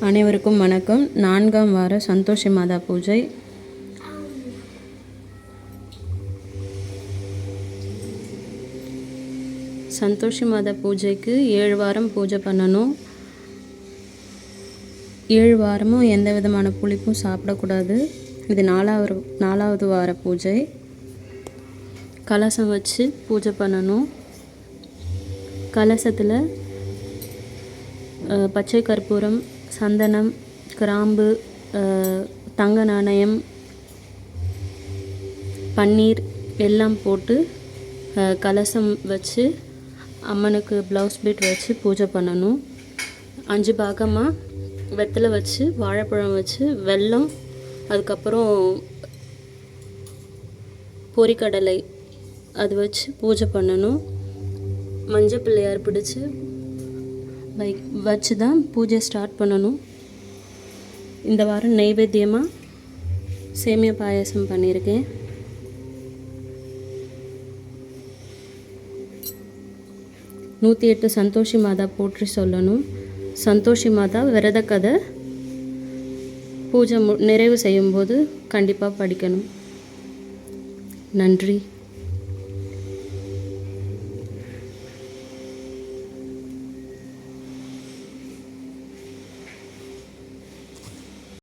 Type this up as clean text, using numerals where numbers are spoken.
அனைவருக்கும் வணக்கம். 4ஆம் வார சந்தோஷி மாதா பூஜை. சந்தோஷி மாதா பூஜைக்கு 7 வாரம் பூஜை பண்ணணும். 7 வாரமும் எந்த விதமான புளிப்பும் சாப்பிடக்கூடாது. இது 4வது வார பூஜை. கலசம் வச்சு பூஜை பண்ணணும். கலசத்தில் பச்சை கற்பூரம், சந்தனம், கிராம்பு, தங்க நாணயம், பன்னீர் எல்லாம் போட்டு கலசம் வச்சு அம்மனுக்கு ப்ளவுஸ் பீட் வச்சு பூஜை பண்ணணும். 5 பாகமாக வெத்தலை வச்சு, வாழைப்பழம் வச்சு, வெல்லம், அதுக்கப்புறம் பொரிக்கடலை அது வச்சு பூஜை பண்ணணும். மஞ்சள் பிள்ளையார் பிடிச்சி வச்சு தான் பூஜை ஸ்டார்ட் பண்ணணும். இந்த வாரம் நைவேத்தியமாக சேமியா பாயாசம் பண்ணியிருக்கேன். நூற்றி 8 சந்தோஷி மாதா போற்றி சொல்லணும். சந்தோஷி மாதா விரத கதை பூஜை நிறைவு செய்யும்போது கண்டிப்பாக படிக்கணும். நன்றி.